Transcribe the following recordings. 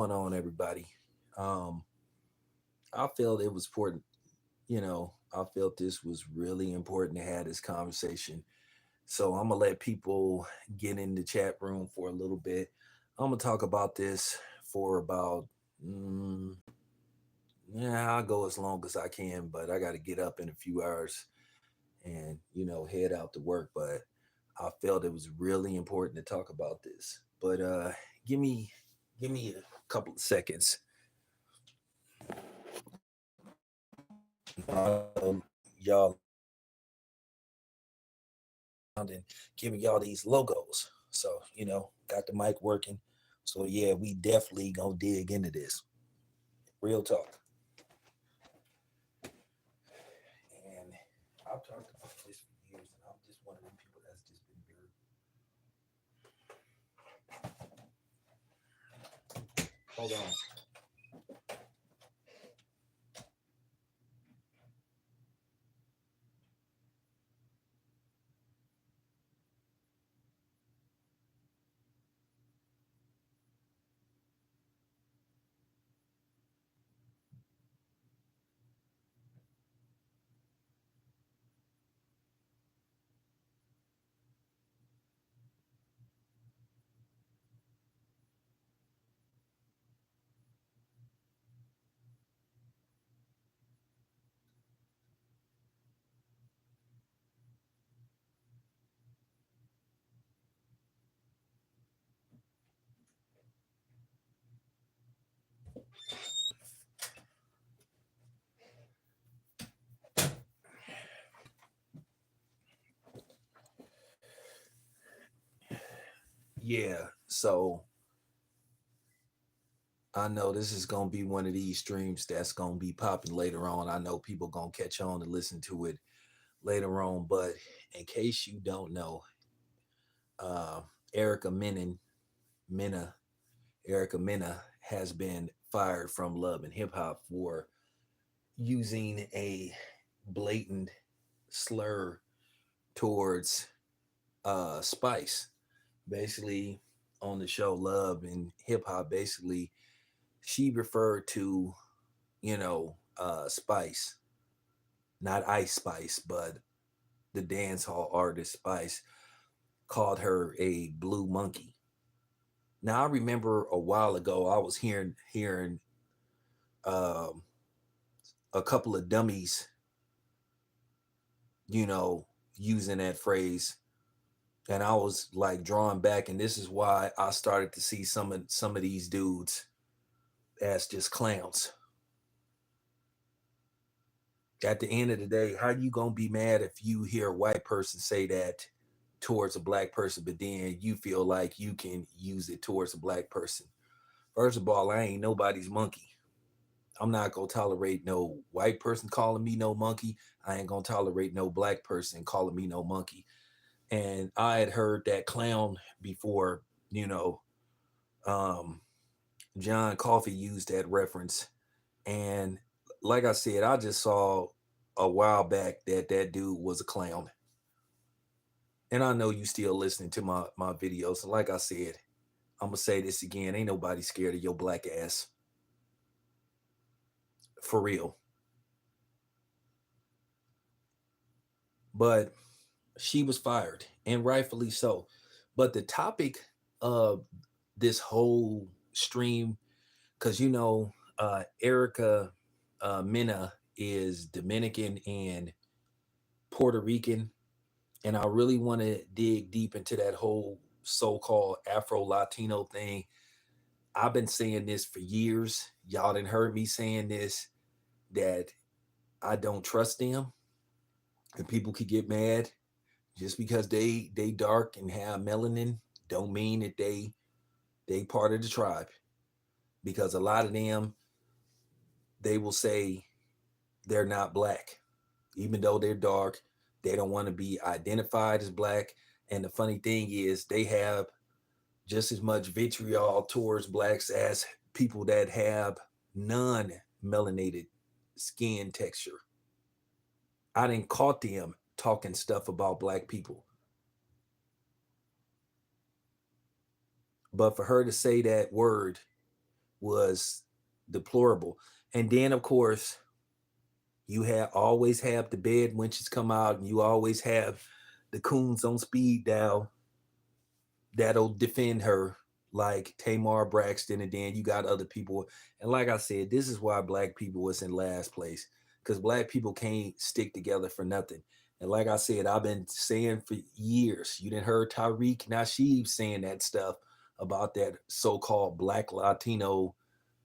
Going on, everybody? Um, I felt it was important. I felt this was really important to have this conversation. So I'm gonna let people get in the chat room for a little bit. I'm gonna talk about this for about, yeah, I'll go as long as I can, but I got to get up in a few hours and head out to work. But I felt it was really important to talk about this. But give me give me a couple of seconds. Y'all and giving y'all these logos. So, got the mic working. So yeah, we definitely gonna dig into this. Real talk. And I've talked about this for years, and I'm just one of them people that's just been very hold on. Yeah, so I know this is gonna be one of these streams that's gonna be popping later on. I know people gonna catch on and listen to it later on, but in case you don't know, uh, Erica Mena, Erica Mena has been fired from Love and Hip Hop for using a blatant slur towards Spice. Basically, on the show Love and Hip Hop, basically, she referred to, Spice, not Ice Spice, but the dance hall artist Spice, called her a blue monkey. Now I remember a while ago I was hearing um, a couple of dummies, you know, using that phrase, and I was like drawn back, and this is why I started to see some of these dudes as just clowns. At the end of the day, how you gonna be mad if you hear a white person say that towards a black person, but then you feel like you can use it towards a black person? First of all, I ain't nobody's monkey. I'm not gonna tolerate no white person calling me no monkey. I ain't gonna tolerate no black person calling me no monkey. And I had heard that clown before, you know, um, John Coffey used that reference. And like I said, I just saw a while back that that dude was a clown. And I know you still listening to my videos. And like I said, I'm gonna say this again: ain't nobody scared of your black ass, for real. But she was fired, and rightfully so. But the topic of this whole stream, because Erica Mena is Dominican and Puerto Rican, and I really want to dig deep into that whole so-called Afro-Latino thing. I've been saying this for years. Y'all didn't heard me saying this, that I don't trust them, and people could get mad just because they dark and have melanin. Don't mean that they part of the tribe, because a lot of them, they will say they're not black even though they're dark. They don't want to be identified as black. And the funny thing is, they have just as much vitriol towards blacks as people that have non melanated skin texture. I didn't caught them talking stuff about black people. But for her to say that word, was deplorable. And then of course you have always have the bed wenches come out, and you always have the coons on speed dial that'll defend her, like Tamar Braxton, and then you got other people. And like I said, this is why black people was in last place, because black people can't stick together for nothing. And like I said, I've been saying for years, you didn't heard Tariq Nasheed saying that stuff about that so-called Black Latino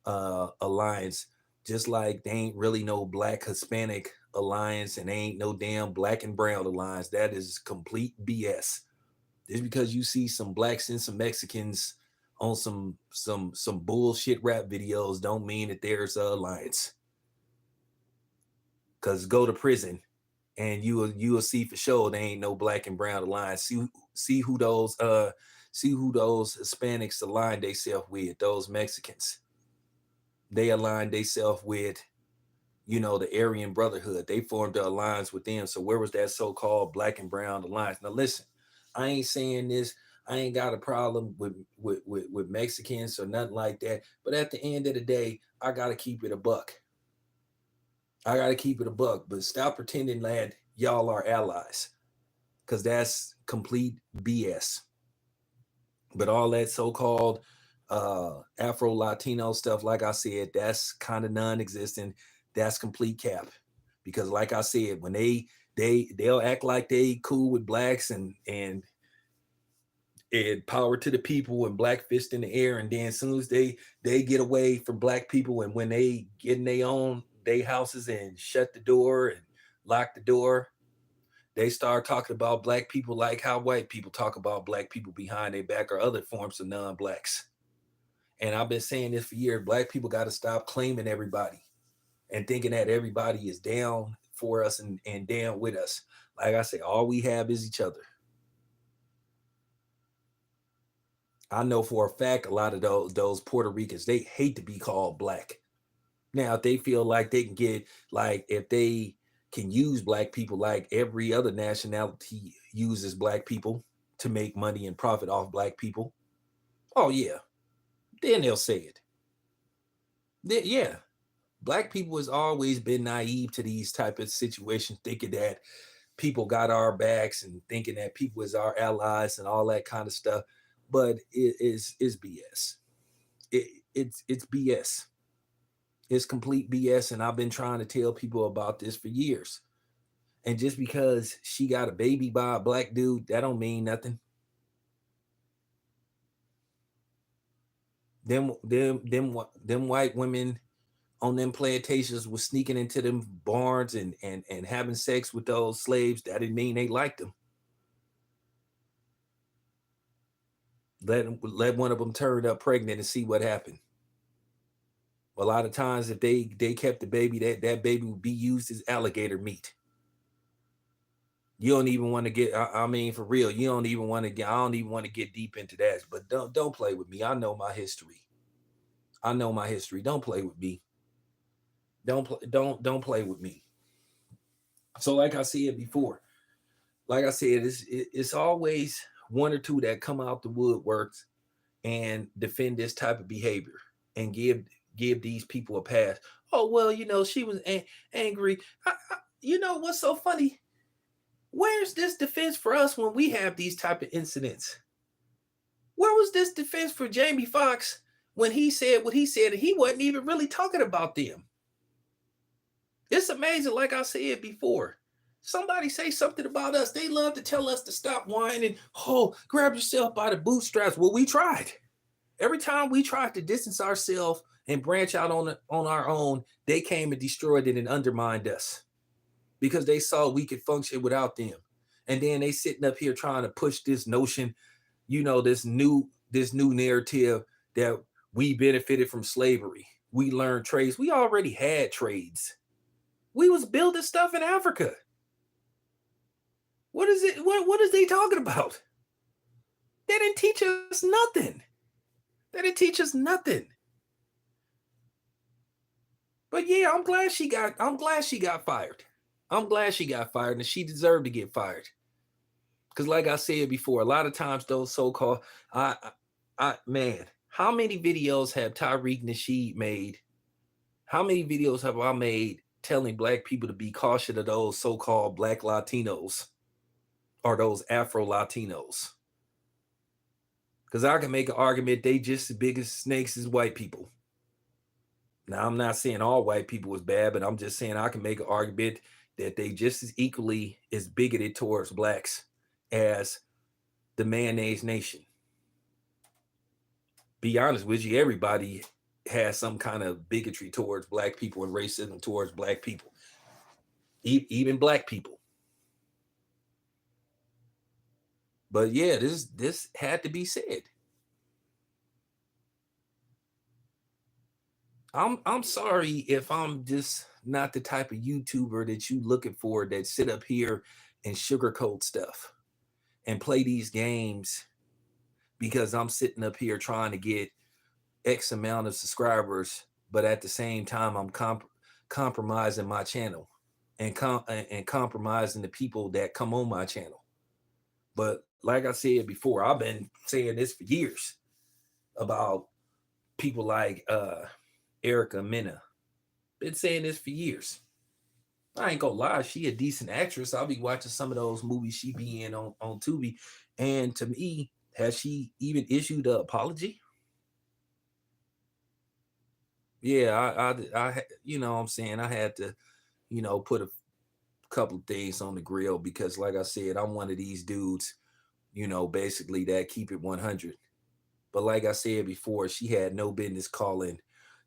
alliance, just like they ain't really no Black Hispanic alliance, and they ain't no damn Black and Brown alliance. That is complete BS. Just because you see some blacks and some Mexicans on some bullshit rap videos don't mean that there's a alliance. Cause go to prison and you will see for sure they ain't no Black and Brown alliance. See who those Hispanics align themselves with, those Mexicans. They aligned themselves with, the Aryan Brotherhood. They formed an alliance with them. So where was that so-called Black and Brown alliance? Now listen, I ain't saying this. I ain't got a problem with Mexicans or nothing like that. But at the end of the day, I gotta keep it a buck. I gotta keep it a buck. But stop pretending that y'all are allies, because that's complete BS. But all that so-called Afro-Latino stuff, like I said, that's kind of non-existent. That's complete cap. Because like I said, when they'll act like they cool with blacks and power to the people and black fist in the air, and then as soon as they get away from black people, and when they get in their own they houses and shut the door and lock the door, they start talking about black people like how white people talk about black people behind their back, or other forms of non-blacks. And I've been saying this for years. Black people got to stop claiming everybody and thinking that everybody is down for us and down with us. Like I say, all we have is each other. I know for a fact a lot of those Puerto Ricans, they hate to be called black. Now, if they feel like they can get, like, if they can use black people like every other nationality uses black people to make money and profit off black people, oh yeah, then they'll say it. Yeah, black people has always been naive to these type of situations, thinking that people got our backs and thinking that people is our allies and all that kind of stuff. But it's BS. It's BS. It's complete BS. And I've been trying to tell people about this for years. And just because she got a baby by a black dude, that don't mean nothing. Them white women on them plantations was sneaking into them barns and having sex with those slaves. That didn't mean they liked them. Let one of them turn up pregnant and see what happened. A lot of times, if they kept the baby, that baby would be used as alligator meat. You don't even want to get. I mean, for real, you don't even want to get. I don't even want to get deep into that. But don't play with me. I know my history. I know my history. Don't play with me. Don't play with me. So, like I said before, like I said, it's always one or two that come out the woodworks and defend this type of behavior and give these people a pass. Oh well, she was angry. You know what's so funny? Where's this defense for us when we have these type of incidents? Where was this defense for Jamie Foxx when he said what he said and he wasn't even really talking about them? It's amazing, like I said before. Somebody say something about us, they love to tell us to stop whining. Oh, grab yourself by the bootstraps. Well, we tried. Every time we tried to distance ourselves and branch out on our own, they came and destroyed it and undermined us because they saw we could function without them. And then they sitting up here trying to push this notion, this new narrative that we benefited from slavery. We learned trades. We already had trades. We was building stuff in Africa. What is it? What is they talking about? They didn't teach us nothing. They didn't teach us nothing. But yeah, I'm glad she got fired. I'm glad she got fired, and she deserved to get fired. Because like I said before, a lot of times those so-called man, How many videos have Tyreek Nasheed made? How many videos have I made telling black people to be cautious of those so-called black Latinos or those Afro-Latinos? Because I can make an argument they just as big as snakes as white people. Now, I'm not saying all white people was bad, but I'm just saying I can make an argument that they just as equally as bigoted towards blacks as the mayonnaise nation. Be honest with you, everybody has some kind of bigotry towards black people and racism towards black people, even black people. But yeah, this had to be said. I'm sorry if I'm just not the type of YouTuber that you looking for that sit up here and sugarcoat stuff and play these games because I'm sitting up here trying to get X amount of subscribers, but at the same time I'm compromising my channel and compromising the people that come on my channel. But like I said before, I've been saying this for years about people like Mena. Been saying this for years. I ain't gonna lie, she a decent actress. I'll be watching some of those movies she be in on Tubi. And to me, has she even issued an apology? Yeah, you know what I'm saying, I had to, put a couple of things on the grill because, like I said, I'm one of these dudes, basically that keep it 100. But like I said before, she had no business calling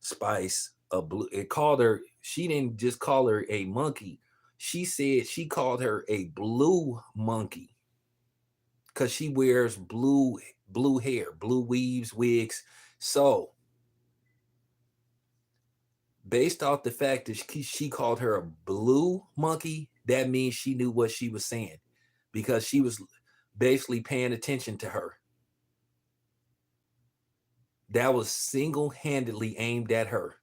Spice a blue. It called her. She didn't just call her a monkey. She said she called her a blue monkey because she wears blue hair, blue weaves, wigs. So based off the fact that she called her a blue monkey, that means she knew what she was saying because she was basically paying attention to her. That was single-handedly aimed at her.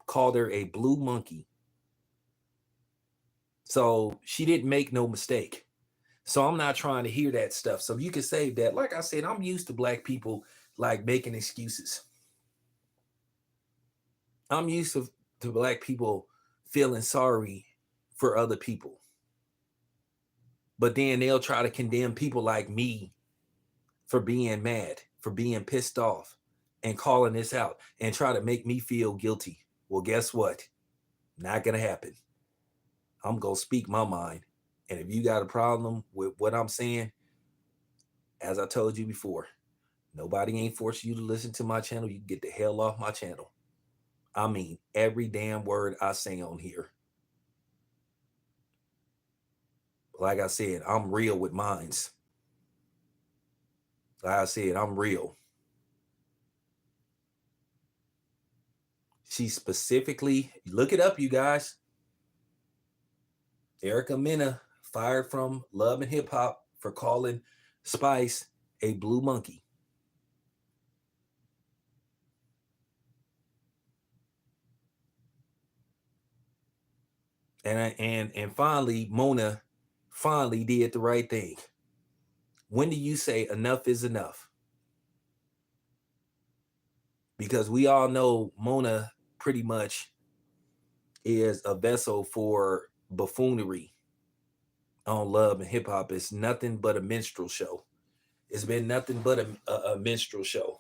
Called her a blue monkey. So she didn't make no mistake. So I'm not trying to hear that stuff. So you can say that. Like I said, I'm used to black people like making excuses. I'm used to black people feeling sorry for other people. But then they'll try to condemn people like me for being mad, for being pissed off, and calling this out and try to make me feel guilty. Well, guess what? Not gonna happen. I'm gonna speak my mind. And if you got a problem with what I'm saying, as I told you before, nobody ain't forcing you to listen to my channel. You can get the hell off my channel. I mean, every damn word I say on here. Like I said, I'm real with mines. Like I said, I'm real. She specifically, look it up, you guys. Mena fired from Love and Hip Hop for calling Spice a blue monkey. And finally, Mona finally did the right thing. When do you say enough is enough? Because we all know Mona pretty much is a vessel for buffoonery on Love and Hip Hop. It's nothing but a minstrel show. It's been nothing but a minstrel show.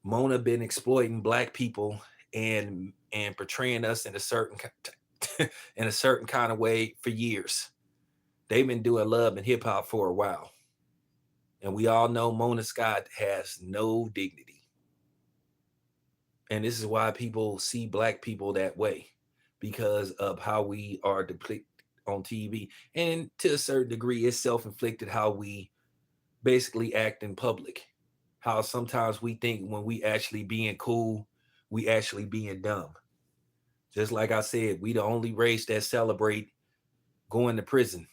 Mona been exploiting black people and portraying us in a certain in a certain kind of way for years. They've been doing Love and Hip Hop for a while. And we all know Mona Scott has no dignity. And this is why people see black people that way, because of how we are depicted on TV. And to a certain degree, it's self-inflicted how we basically act in public. How sometimes we think when we actually being cool, we actually being dumb. Just like I said, we the only race that celebrate going to prison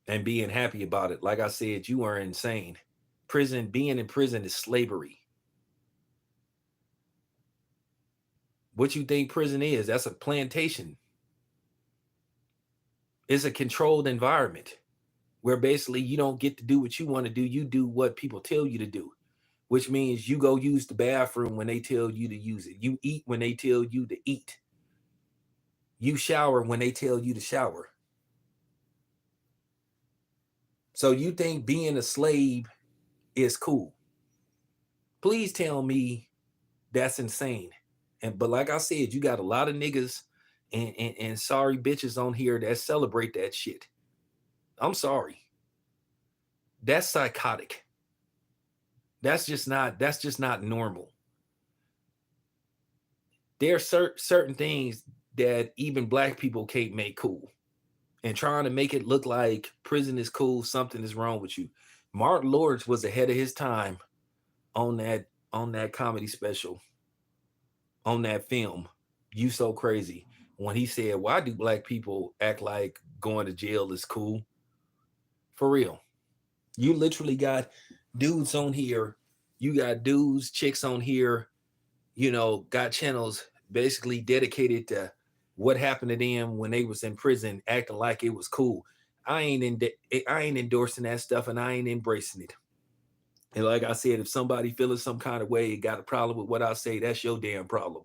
and being happy about it. Like I said, you are insane. Prison, being in prison is slavery. What you think prison is? That's a plantation. It's a controlled environment where basically you don't get to do what you want to do. You do what people tell you to do, which means you go use the bathroom when they tell you to use it. You eat when they tell you to eat. You shower when they tell you to shower. So you think being a slave is cool? Please tell me that's insane. But like I said, you got a lot of niggas and sorry bitches on here that celebrate that shit. I'm sorry. That's psychotic. That's just not normal. There are certain things that even black people can't make cool. And trying to make it look like prison is cool, something is wrong with you. Martin Lawrence was ahead of his time on that comedy special, on that film, You So Crazy, when he said, "Why do black people act like going to jail is cool?" For real. You literally got dudes on here, you got dudes, chicks on here, got channels basically dedicated to what happened to them when they was in prison, acting like it was cool. I ain't endorsing that stuff, and I ain't embracing it. And like I said, if somebody feeling some kind of way, got a problem with what I say, that's your damn problem.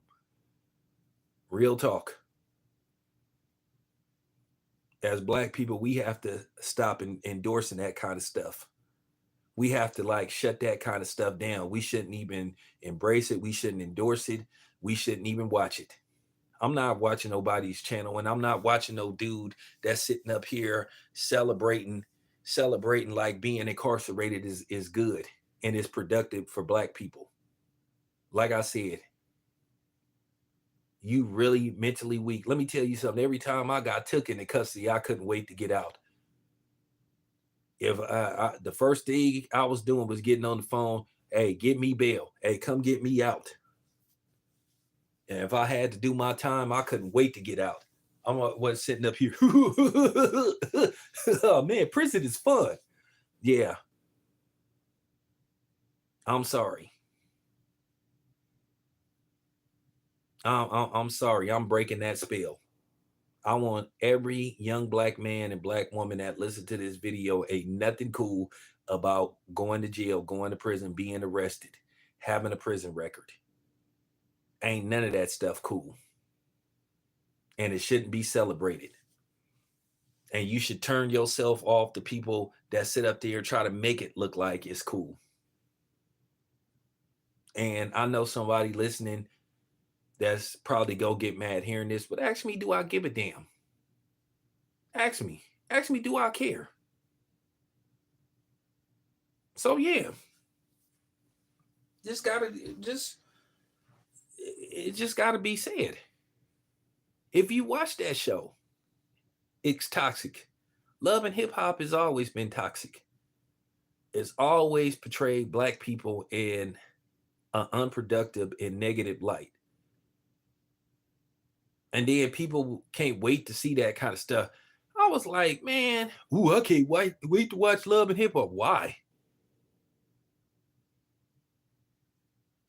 Real talk. As black people, we have to stop endorsing that kind of stuff. We have to like shut that kind of stuff down. We shouldn't even embrace it. We shouldn't endorse it. We shouldn't even watch it. I'm not watching nobody's channel, and I'm not watching no dude that's sitting up here celebrating like being incarcerated is good and is productive for black people. Like I said, you really mentally weak. Let me tell you something. Every time I got took into custody, I couldn't wait to get out. If the first thing I was doing was getting on the phone, hey, get me bail. Hey, come get me out. And if I had to do my time, I couldn't wait to get out. I was sitting up here. Oh man, prison is fun. Yeah, I'm sorry. I'm sorry. I'm breaking that spell. I want every young black man and black woman that listen to this video ain't nothing cool about going to jail, going to prison, being arrested, having a prison record. Ain't none of that stuff cool. And it shouldn't be celebrated. And you should turn yourself off to people that sit up there and try to make it look like it's cool. And I know somebody listening that's probably go get mad hearing this, but ask me, do I give a damn? Ask me. Ask me, do I care? So yeah, just gotta just it just gotta be said. If you watch that show, it's toxic. Love and hip hop has always been toxic. It's always portrayed black people in an unproductive and negative light. And then people can't wait to see that kind of stuff. I was like, man, ooh, I can't wait to watch Love and Hip Hop. Why?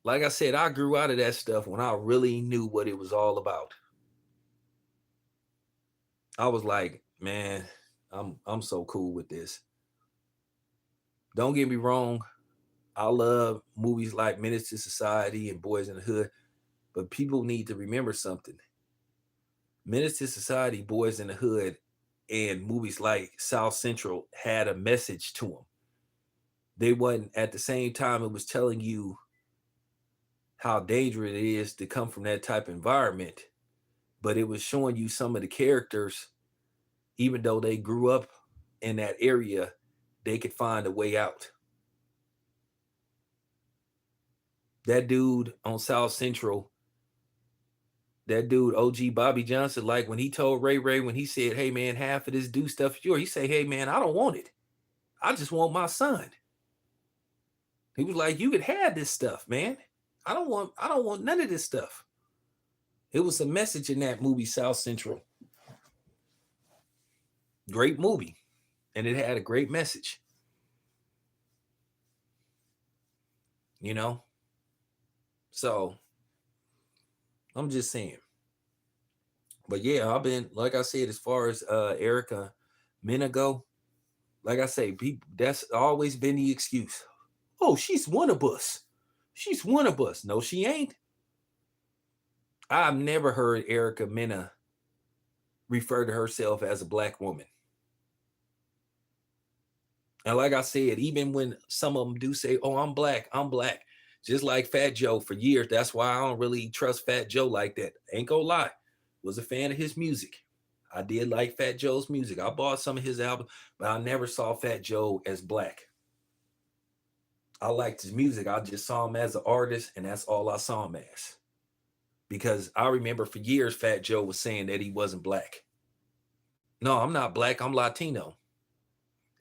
Like I said, I grew out of that stuff when I really knew what it was all about. I was like, man, I'm so cool with this. Don't get me wrong. I love movies like Menace to Society and Boys in the Hood, but people need to remember something. Menace to Society, Boys in the Hood, and movies like South Central had a message to them. They wasn't at the same time it was telling you how dangerous it is to come from that type of environment, but it was showing you some of the characters, even though they grew up in that area, they could find a way out. That dude on South Central, that dude OG Bobby Johnson, like when he told Ray Ray, when he said, "Hey man, half of this do stuff is yours," he say, "Hey man, I don't want it. I just want my son." He was like, "You could have this stuff, man. I don't want none of this stuff." It was a message in that movie, South Central. Great movie. And it had a great message. You know? So I'm just saying. But yeah, I've been, like I said, as far as Erica Mena go, Like I say, people, that's always been the excuse. Oh, she's one of us. She's one of us. No, she ain't. I've never heard Erica Mena refer to herself as a black woman. And like I said, even when some of them do say, "Oh, I'm black," just like Fat Joe for years. That's why I don't really trust Fat Joe like that. Ain't gonna lie, was a fan of his music. I did like Fat Joe's music. I bought some of his albums, but I never saw Fat Joe as black. I liked his music. I just saw him as an artist, and that's all I saw him as. Because I remember for years Fat Joe was saying that he wasn't black. No, I'm not black. I'm Latino.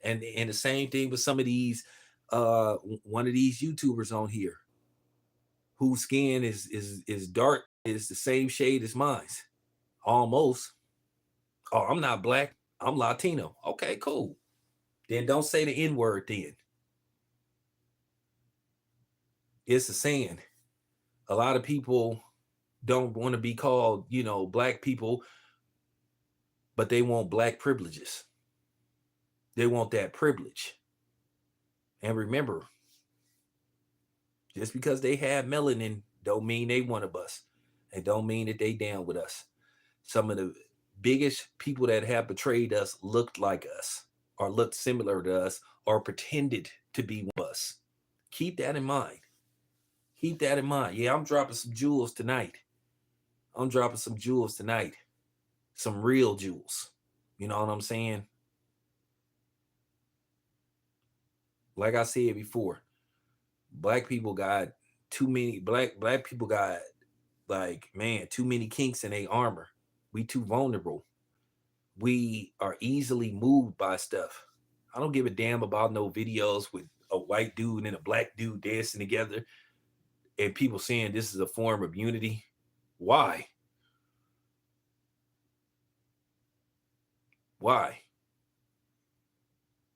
And the same thing with some of these one of these YouTubers on here whose skin is dark, is the same shade as mine. Almost. Oh, I'm not black. I'm Latino. Okay, cool. Then don't say the N-word then. It's a saying. A lot of people don't want to be called, black people, but they want black privileges. They want that privilege. And remember, just because they have melanin don't mean they one of us. And don't mean that they down with us. Some of the biggest people that have betrayed us looked like us, or looked similar to us, or pretended to be one of us. Keep that in mind. Keep that in mind. Yeah, I'm dropping some jewels tonight. Some real jewels. You know what I'm saying? Like I said before, black people got too many black people got, like, man, too many kinks in their armor. We too vulnerable. We are easily moved by stuff. I don't give a damn about no videos with a white dude and a black dude dancing together and people saying this is a form of unity. Why? Why?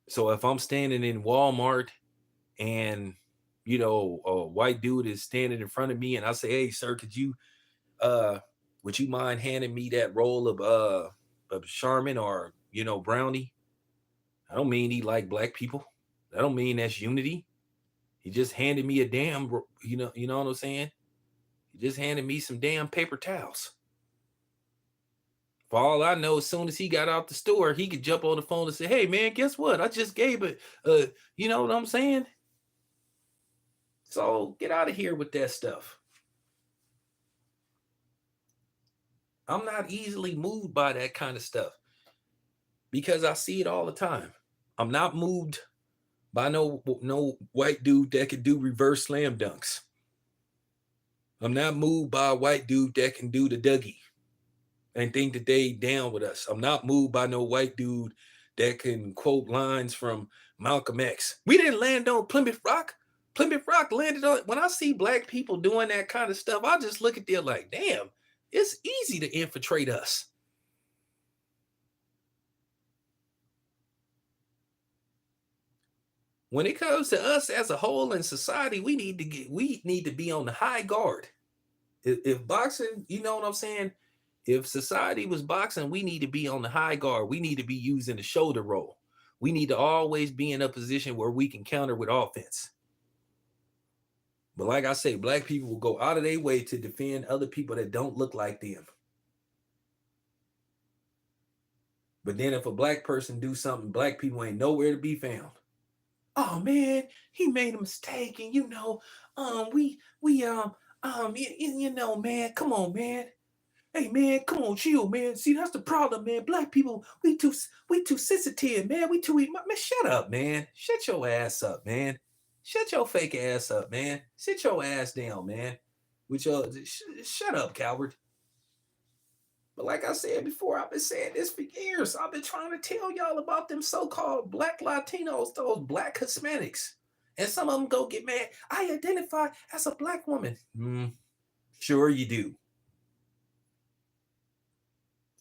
So if I'm standing in Walmart and a white dude is standing in front of me and I say, "Hey, sir, uh would you mind handing me that roll of Charmin or brownie?" I don't mean he like black people. I don't mean that's unity. He just handed me a damn, you know what I'm saying? He just handed me some damn paper towels. For all I know, as soon as he got out the store, he could jump on the phone and say, "Hey, man, guess what? I just gave it." You know what I'm saying? So get out of here with that stuff. I'm not easily moved by that kind of stuff because I see it all the time. I'm not moved by no white dude that can do reverse slam dunks. I'm not moved by a white dude that can do the Dougie and think that they down with us. I'm not moved by no white dude that can quote lines from Malcolm X. We didn't land on Plymouth Rock. Plymouth Rock landed on. When I see black people doing that kind of stuff, I just look at them like, damn, it's easy to infiltrate us. When it comes to us as a whole in society, we need to be on the high guard. If boxing, you know what I'm saying? If society was boxing, we need to be on the high guard. We need to be using the shoulder roll. We need to always be in a position where we can counter with offense. But like I say, black people will go out of their way to defend other people that don't look like them. But then if a black person do something, black people ain't nowhere to be found. Oh man, he made a mistake, and man, come on, man. Hey man, come on, chill, man. See, that's the problem, man. Black people, we too sensitive, man. Man, shut up, man. Shut your ass up, man. Shut your fake ass up, man. Sit your ass down, man. Shut up, coward. But like I said before, I've been saying this for years. I've been trying to tell y'all about them so-called black Latinos, those black Hispanics. And some of them go get mad. I identify as a black woman. Sure you do.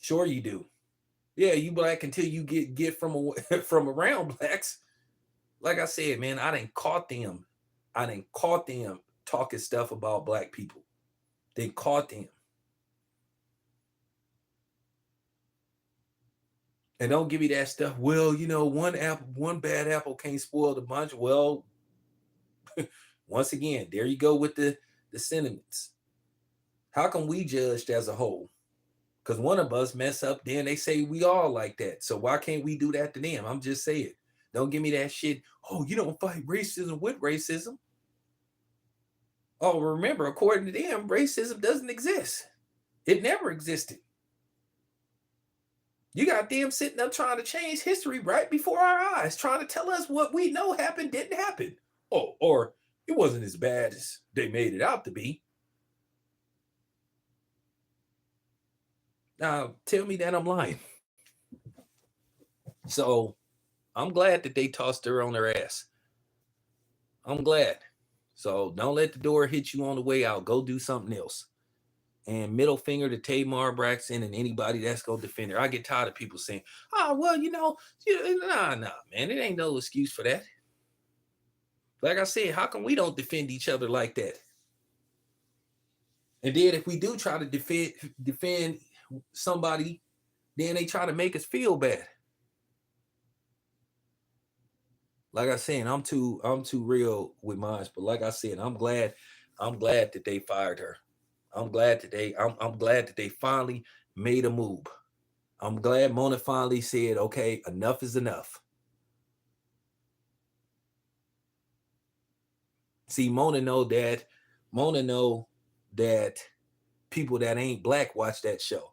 Sure you do. Yeah, you black until you get from from around blacks. Like I said, man, I didn't caught them. I didn't caught them talking stuff about black people. They caught them. And don't give me that stuff. Well, one bad apple can't spoil the bunch. Well, once again, there you go with the sentiments. How come we judged as a whole? Because one of us mess up, then they say we all like that. So why can't we do that to them? I'm just saying. Don't give me that shit. Oh, you don't fight racism with racism. Oh, remember, according to them, racism doesn't exist. It never existed. You got them sitting up trying to change history right before our eyes, trying to tell us what we know happened didn't happen. Oh, or it wasn't as bad as they made it out to be. Now, tell me that I'm lying. So, I'm glad that they tossed her on her ass. I'm glad. So, don't let the door hit you on the way out. Go do something else. And middle finger to Tamar Braxton and anybody that's going to defend her. I get tired of people saying, oh, well, nah, man. It ain't no excuse for that. Like I said, how come we don't defend each other like that? And then if we do try to defend somebody, then they try to make us feel bad. Like I said, I'm too real with mine. But like I said, I'm glad that they fired her. I'm glad that they finally made a move. I'm glad Mona finally said, okay, enough is enough. See, Mona know that people that ain't black watch that show.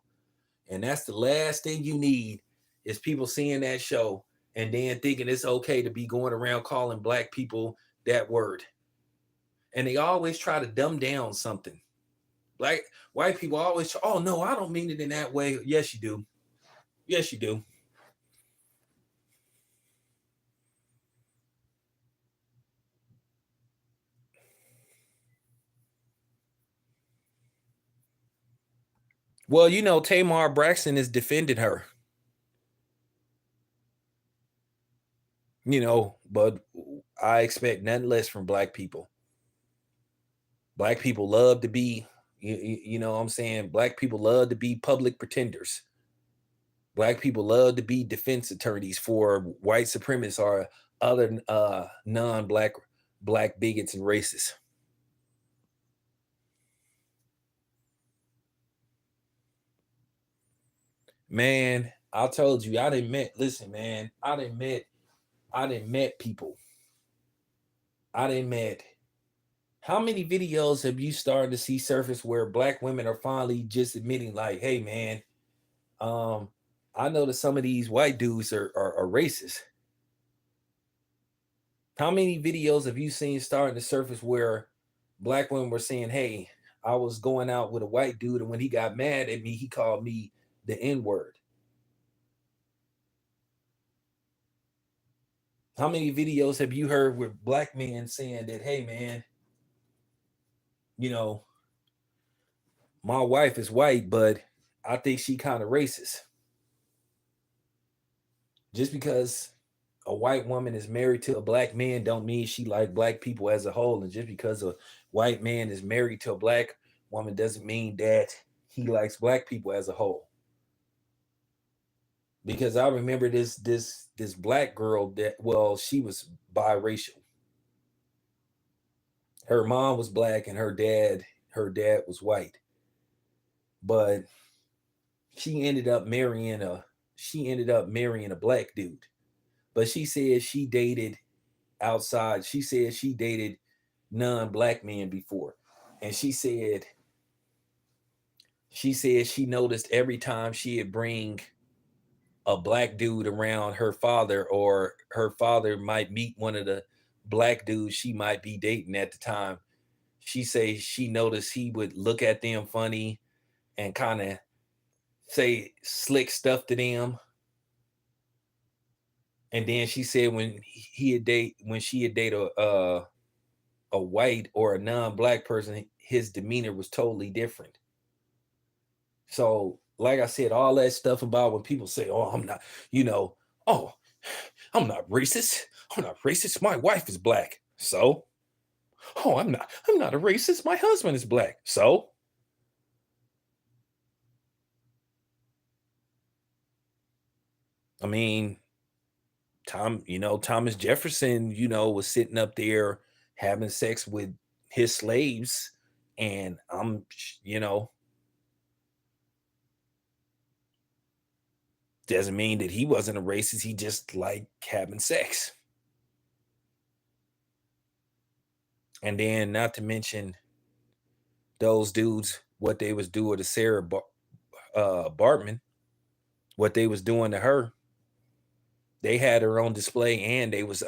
And that's the last thing you need is people seeing that show and then thinking it's okay to be going around calling black people that word. And they always try to dumb down something. Like white people always, oh no, I don't mean it in that way. Yes, you do. Yes, you do. Well, Tamar Braxton has defended her. But I expect nothing less from black people. Black people love to be, you know what I'm saying? Black people love to be public pretenders. Black people love to be defense attorneys for white supremacists or other non-black bigots and racists. Man, I told you, listen, man, I didn't met people. I didn't met. How many videos have you started to see surface where black women are finally just admitting, like, hey, man, um, I know that some of these white dudes are racist. How many videos have you seen starting to surface where black women were saying, hey, I was going out with a white dude, and when he got mad at me, he called me the N-word? How many videos have you heard with black men saying that, hey, man, you know, my wife is white, but I think she kind of racist. Just because a white woman is married to a black man don't mean she like black people as a whole. And just because a white man is married to a black woman doesn't mean that he likes black people as a whole. Because I remember this black girl that, well, she was biracial. Her mom was black and her dad was white. But she ended up marrying a black dude. But she said she dated outside. She said she dated non-black men before. And she noticed every time she'd bring a black dude around her father, or her father might meet one of the black dudes she might be dating at the time, she says she noticed he would look at them funny and kind of say slick stuff to them. And then she said when she had date a white or a non-black person, his demeanor was totally different. So, like I said, all that stuff about when people say, "Oh, I'm not," "Oh, I'm not racist. I'm not racist. My wife is black." So, "Oh, I'm not a racist. My husband is black." So, I mean, Thomas Jefferson, was sitting up there having sex with his slaves, and doesn't mean that he wasn't a racist. He just liked having sex. And then, not to mention those dudes, what they was doing to Sarah Bartman, what they was doing to her. They had her on display, and they was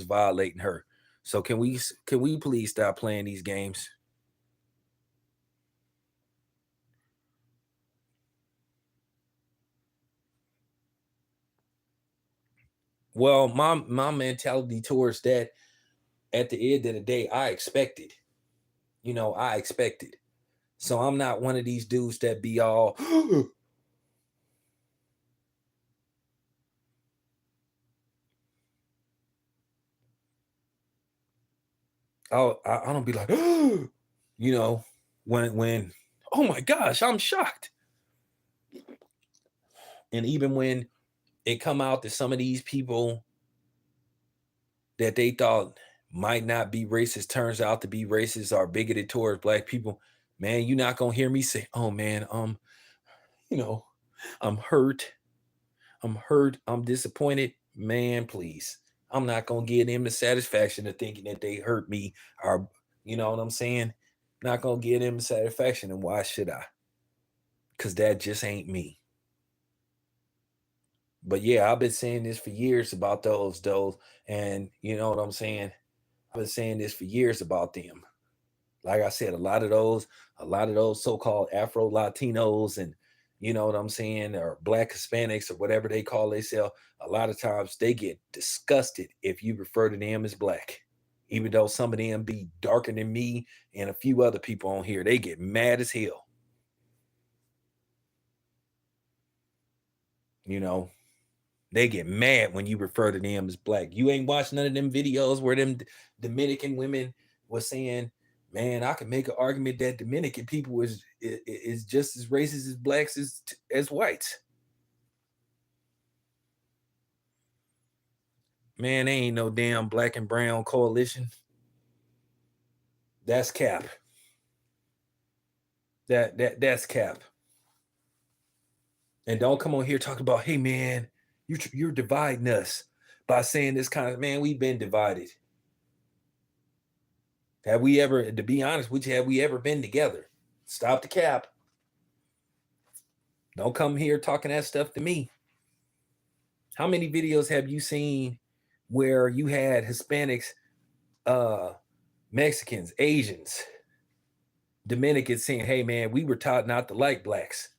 violating her. So can we please stop playing these games? Well, my mentality towards that, at the end of the day, I expected. I expected. So I'm not one of these dudes that be all I don't be like you know, when oh my gosh, I'm shocked. And even when it come out that some of these people that they thought might not be racist turns out to be racist or bigoted towards black people, man, you're not gonna hear me say, oh man, you know, I'm hurt, I'm disappointed. Man, please. I'm not gonna give them the satisfaction of thinking that they hurt me, or you know what I'm saying? Not gonna give them the satisfaction, and why should I? Because that just ain't me. But yeah, I've been saying this for years about those, and you know what I'm saying? I've been saying this for years about them. Like I said, a lot of those so-called Afro-Latinos, and you know what I'm saying, or black Hispanics or whatever they call themselves, a lot of times they get disgusted if you refer to them as black. Even though some of them be darker than me and a few other people on here, they get mad as hell. You know, they get mad when you refer to them as black. You ain't watched none of them videos where them Dominican women was saying, "Man, I can make an argument that Dominican people is just as racist as blacks as whites." Man, they ain't no damn black and brown coalition. That's cap. That's cap. And don't come on here talking about, hey man, you're dividing us by saying this kind of, man. We've been divided. Have we ever, to be honest with you, have we ever been together? Stop the cap. Don't come here talking that stuff to me. How many videos have you seen where you had Hispanics, uh, Mexicans, Asians, Dominicans saying, hey man, we were taught not to like blacks?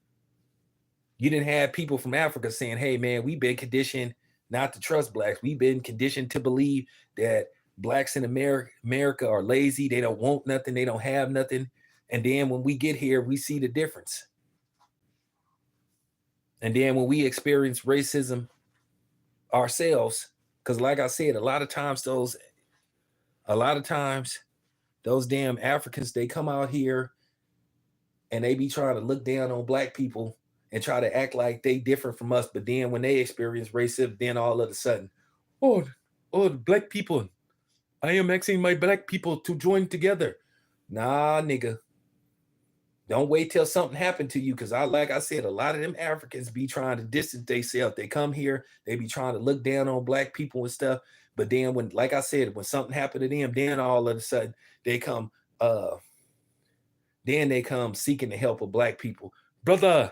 You didn't have people from Africa saying, hey man, we've been conditioned not to trust blacks. We've been conditioned to believe that blacks in America are lazy. They don't want nothing. They don't have nothing. And then when we get here, we see the difference. And then when we experience racism ourselves, because like I said, a lot of times those damn Africans, they come out here and they be trying to look down on black people and try to act like they different from us. But then when they experience racism, then all of a sudden, oh, oh, black people, I am asking my black people to join together. Nah, nigga. Don't wait till something happened to you. Cause like I said, a lot of them Africans be trying to distance themselves. They come here, they be trying to look down on black people and stuff. But then when, like I said, when something happened to them, then all of a sudden they come, then they come seeking the help of black people. Brother,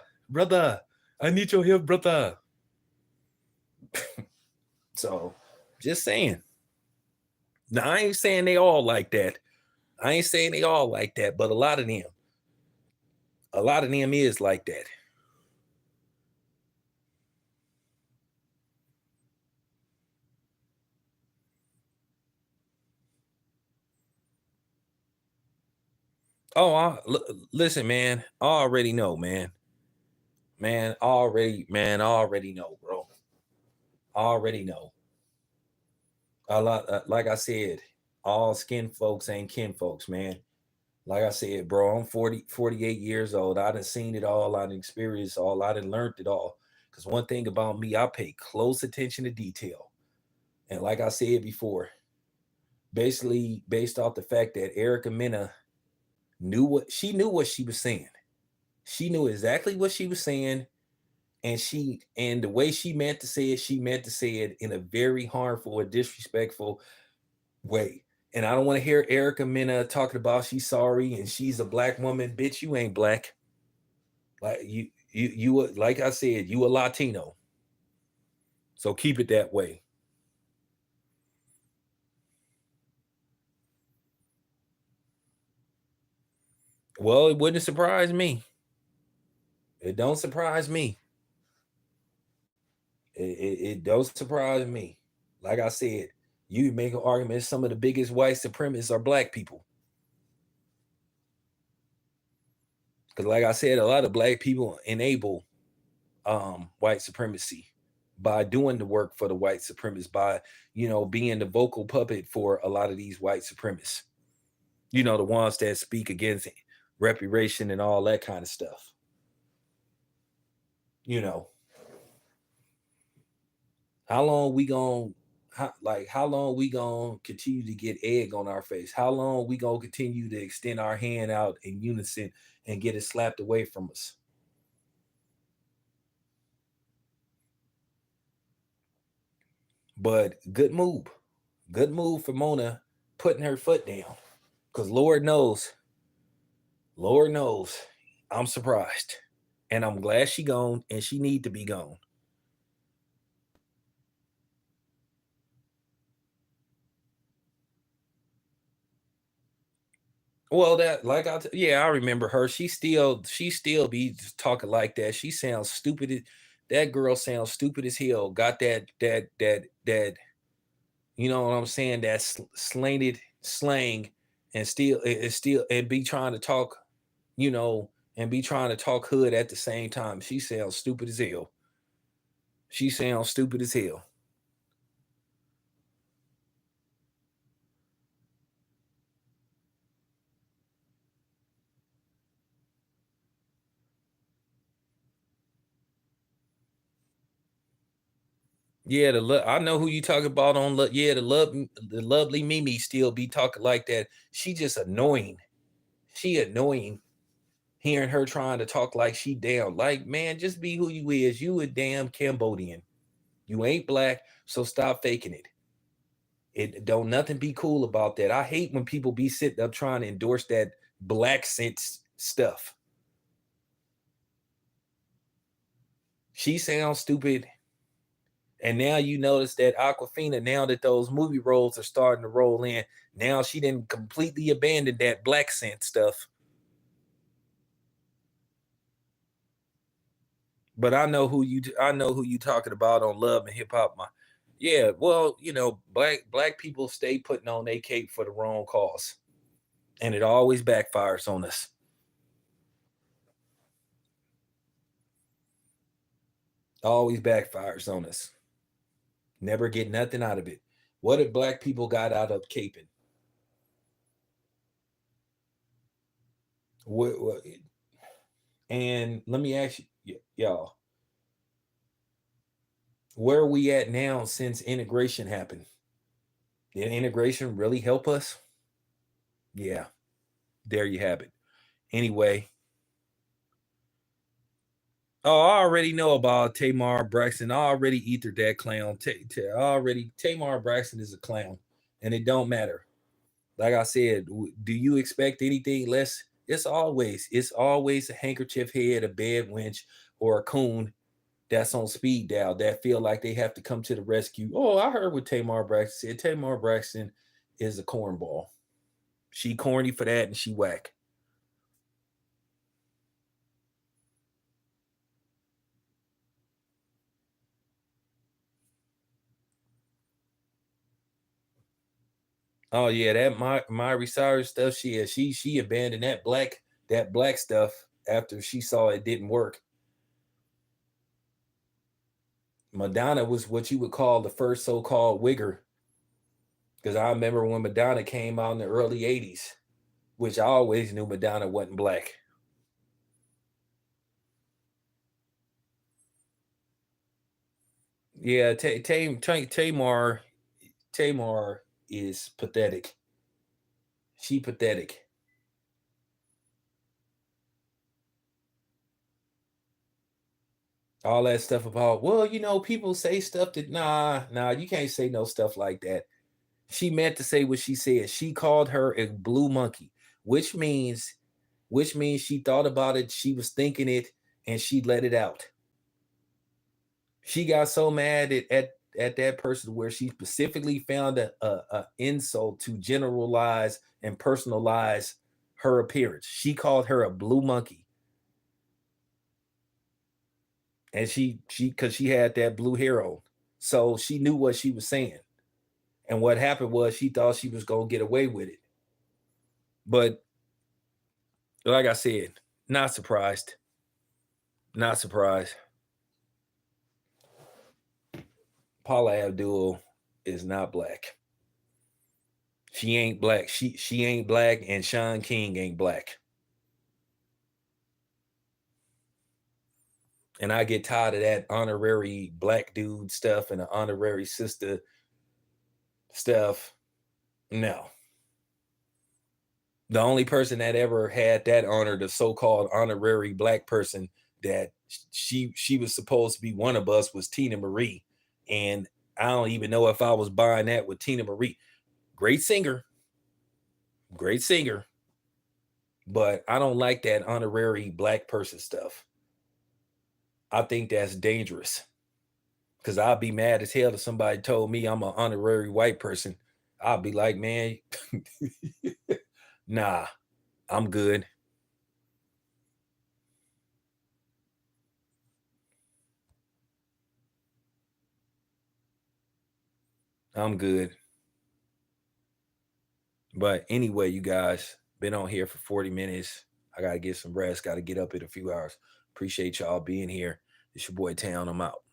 I need your help, brother. So just saying. Now I ain't saying they all like that. I ain't saying they all like that, but a lot of them is like that. Oh, listen, man. I already know, man. Man, I already know, bro. I already know. A lot, like I said, all skin folks ain't kin folks, man. Like I said, bro, I'm 48 years old. I done seen it all. I done experienced all. I done learned it all. Because one thing about me, I pay close attention to detail. And like I said before, basically based off the fact that Erica Mena knew what she was saying. She knew exactly what she was saying, and the way she meant to say it in a very harmful or disrespectful way. And I don't want to hear Erica Mena talking about she's sorry and she's a black woman. Bitch, you ain't black. Like like I said, you a Latino. So keep it that way. Well, it wouldn't surprise me. It don't surprise me. It don't surprise me. Like I said, you make an argument some of the biggest white supremacists are black people. Because like I said, a lot of black people enable white supremacy by doing the work for the white supremacists, by, being the vocal puppet for a lot of these white supremacists. The ones that speak against reparation and all that kind of stuff. You know, how long we going how long we gonna continue to get egg on our face? How long we gonna continue to extend our hand out in unison and get it slapped away from us? But good move for Mona putting her foot down, because Lord knows, I'm surprised, and I'm glad she gone, and she need to be gone. Well, yeah, I remember her. She still be talking like that. She sounds stupid. That girl sounds stupid as hell. Got that. You know what I'm saying? That slanted slang, and still and be trying to talk, you know, and be trying to talk hood at the same time. She sounds stupid as hell. She sounds stupid as hell. Yeah, I know who you talking about on yeah, the lovely Mimi still be talking like that. She just annoying. She annoying, hearing her trying to talk like she damn, like, man, just be who you is. You a damn Cambodian. You ain't black, so stop faking it. It don't nothing be cool about that. I hate when people be sitting up trying to endorse that black sense stuff. She sounds stupid. And now you notice that Aquafina, now that those movie roles are starting to roll in, now she didn't completely abandon that black scent stuff. But I know who you talking about on Love and Hip Hop. Yeah, well, black people stay putting on their cape for the wrong cause, and it always backfires on us. Always backfires on us. Never get nothing out of it. What did black people got out of caping? What, and let me ask you, y'all, where are we at now since integration happened? Did integration really help us? Yeah, there you have it. Anyway, oh, I already know about Tamar Braxton. I already ethered that clown. Tamar Braxton is a clown, and it don't matter. Like I said, do you expect anything less? It's always a handkerchief head, a bed wench, or a coon that's on speed dial that feel like they have to come to the rescue. Oh, I heard what Tamar Braxton said. Tamar Braxton is a cornball. She corny for that, and she whack. Oh yeah, that Miley Cyrus stuff. She abandoned that black stuff after she saw it didn't work. Madonna was what you would call the first so-called wigger, because I remember when Madonna came out in the early '80s, which I always knew Madonna wasn't black. Yeah, Tamar is pathetic. She pathetic. All that stuff about, well, people say stuff that, nah, you can't say no stuff like that. She meant to say what she said. She called her a blue monkey, which means she thought about it, she was thinking it, and she let it out. She got so mad at that person where she specifically found a insult to generalize and personalize her appearance. She called her a blue monkey. And she because she had that blue hair on. So she knew what she was saying. And what happened was she thought she was gonna get away with it. But like I said, not surprised. Not surprised. Paula Abdul is not black. She ain't black. She ain't black, and Sean King ain't black. And I get tired of that honorary black dude stuff and the honorary sister stuff. No. The only person that ever had that honor, the so-called honorary black person that she was supposed to be one of us, was Tina Marie. And I don't even know if I was buying that with Tina Marie. Great singer. Great singer. But I don't like that honorary black person stuff. I think that's dangerous. Because I'll be mad as hell if somebody told me I'm an honorary white person. I'll be like, man, nah, I'm good. I'm good. But anyway, you guys, been on here for 40 minutes. I got to get some rest. Got to get up in a few hours. Appreciate y'all being here. It's your boy Town. I'm out.